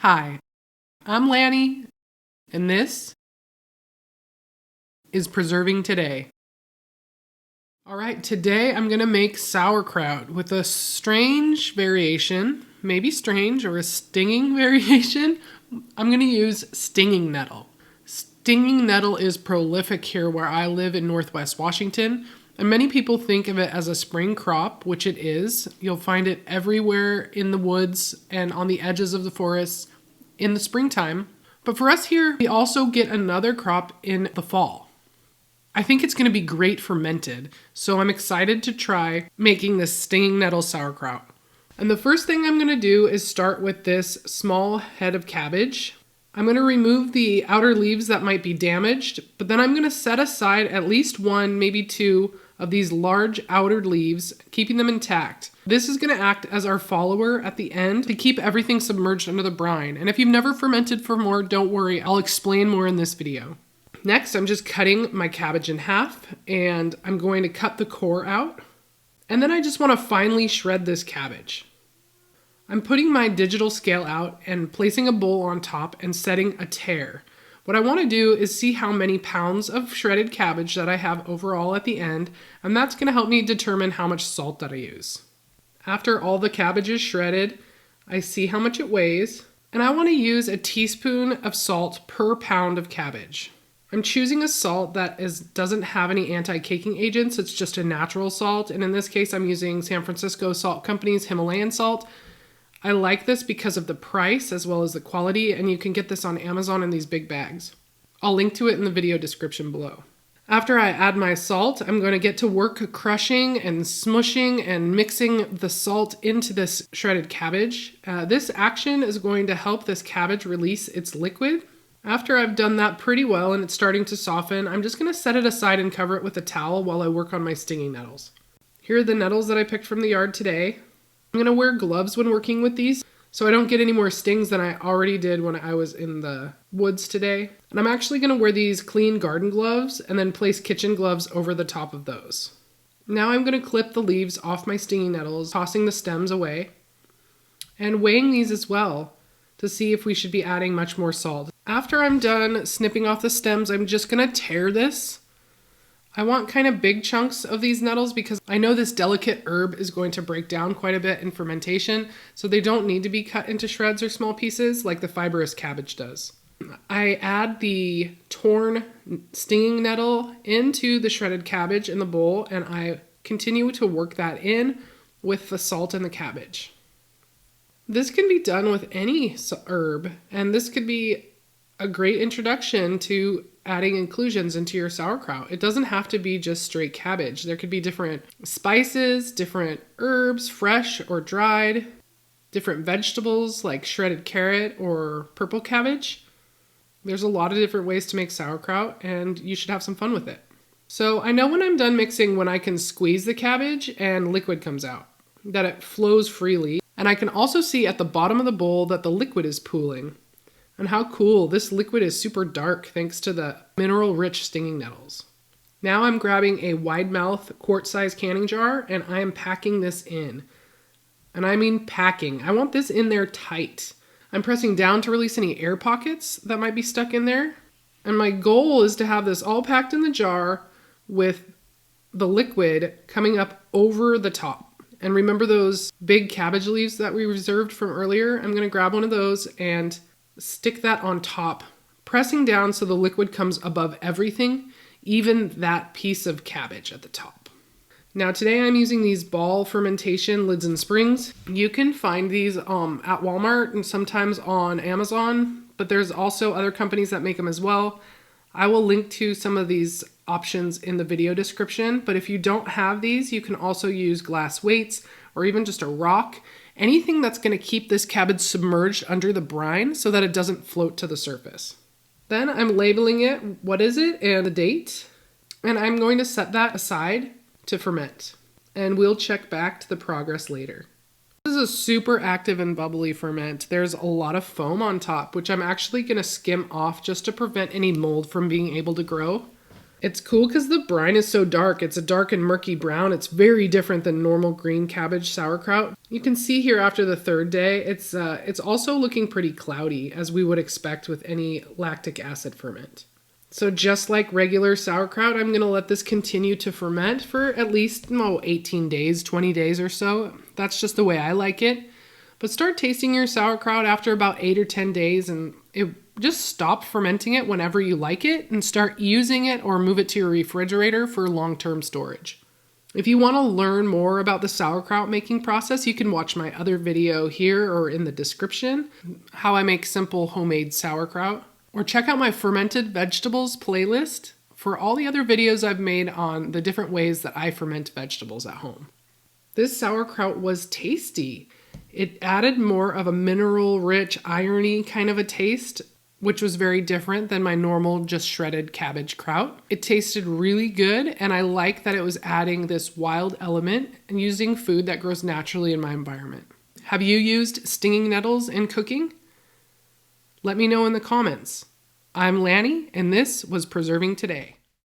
Hi, I'm Lanny, and this is Preserving Today. Alright, today I'm going to make sauerkraut with a strange variation, maybe strange, or a stinging variation. I'm going to use stinging nettle. Stinging nettle is prolific here where I live in Northwest Washington, and many people think of it as a spring crop, which it is. You'll find it everywhere in the woods and on the edges of the forests in the springtime. But for us here, we also get another crop in the fall. I think it's going to be great fermented, so I'm excited to try making this stinging nettle sauerkraut. And the first thing I'm going to do is start with this small head of cabbage. I'm going to remove the outer leaves that might be damaged, but then I'm going to set aside at least one, maybe two of these large outer leaves, keeping them intact. This is going to act as our follower at the end to keep everything submerged under the brine. And if you've never fermented for more, don't worry, I'll explain more in this video. Next, I'm just cutting my cabbage in half, and I'm going to cut the core out. And then I just want to finely shred this cabbage. I'm putting my digital scale out and placing a bowl on top and setting a tare. What I want to do is see how many pounds of shredded cabbage that I have overall at the end, and that's going to help me determine how much salt that I use. After all the cabbage is shredded, I see how much it weighs, and I want to use a teaspoon of salt per pound of cabbage. I'm choosing a salt that doesn't have any anti-caking agents, it's just a natural salt, and in this case I'm using San Francisco Salt Company's Himalayan salt. I like this because of the price as well as the quality, and you can get this on Amazon in these big bags. I'll link to it in the video description below. After I add my salt, I'm going to get to work crushing and smushing and mixing the salt into this shredded cabbage. This action is going to help this cabbage release its liquid. After I've done that pretty well and it's starting to soften, I'm just going to set it aside and cover it with a towel while I work on my stinging nettles. Here are the nettles that I picked from the yard today. I'm going to wear gloves when working with these so I don't get any more stings than I already did when I was in the woods today. And I'm actually going to wear these clean garden gloves and then place kitchen gloves over the top of those. Now I'm going to clip the leaves off my stinging nettles, tossing the stems away, and weighing these as well to see if we should be adding much more salt. After I'm done snipping off the stems, I'm just going to tare this. I want kind of big chunks of these nettles because I know this delicate herb is going to break down quite a bit in fermentation, so they don't need to be cut into shreds or small pieces like the fibrous cabbage does. I add the torn stinging nettle into the shredded cabbage in the bowl, and I continue to work that in with the salt and the cabbage. This can be done with any herb, and this could be a great introduction to adding inclusions into your sauerkraut. It doesn't have to be just straight cabbage. There could be different spices, different herbs, fresh or dried, different vegetables like shredded carrot or purple cabbage. There's a lot of different ways to make sauerkraut, and you should have some fun with it. So I know when I'm done mixing when I can squeeze the cabbage and liquid comes out, that it flows freely. And I can also see at the bottom of the bowl that the liquid is pooling. And how cool, this liquid is super dark thanks to the mineral-rich stinging nettles. Now I'm grabbing a wide-mouth quart-size canning jar and I am packing this in. And I mean packing. I want this in there tight. I'm pressing down to release any air pockets that might be stuck in there. And my goal is to have this all packed in the jar with the liquid coming up over the top. And remember those big cabbage leaves that we reserved from earlier? I'm going to grab one of those and stick that on top, pressing down so the liquid comes above everything, even that piece of cabbage at the top. Now today I'm using these ball fermentation lids and springs. You can find these at Walmart and sometimes on Amazon, but there's also other companies that make them as well. I will link to some of these options in the video description, but if you don't have these, you can also use glass weights or even just a rock. Anything that's going to keep this cabbage submerged under the brine so that it doesn't float to the surface. Then I'm labeling it, what is it, and the date. And I'm going to set that aside to ferment. And we'll check back to the progress later. This is a super active and bubbly ferment. There's a lot of foam on top, which I'm actually going to skim off just to prevent any mold from being able to grow. It's cool because the brine is so dark. It's a dark and murky brown. It's very different than normal green cabbage sauerkraut. You can see here after the third day, it's also looking pretty cloudy, as we would expect with any lactic acid ferment. So just like regular sauerkraut, I'm going to let this continue to ferment for at least 18 days, 20 days or so. That's just the way I like it. But start tasting your sauerkraut after about 8 or 10 days, and just stop fermenting it whenever you like it and start using it or move it to your refrigerator for long-term storage. If you want to learn more about the sauerkraut making process, you can watch my other video here or in the description, how I make simple homemade sauerkraut. Or check out my fermented vegetables playlist for all the other videos I've made on the different ways that I ferment vegetables at home. This sauerkraut was tasty. It added more of a mineral-rich, irony kind of a taste, which was very different than my normal just shredded cabbage kraut. It tasted really good, and I like that it was adding this wild element and using food that grows naturally in my environment. Have you used stinging nettles in cooking? Let me know in the comments. I'm Lanny, and this was Preserving Today.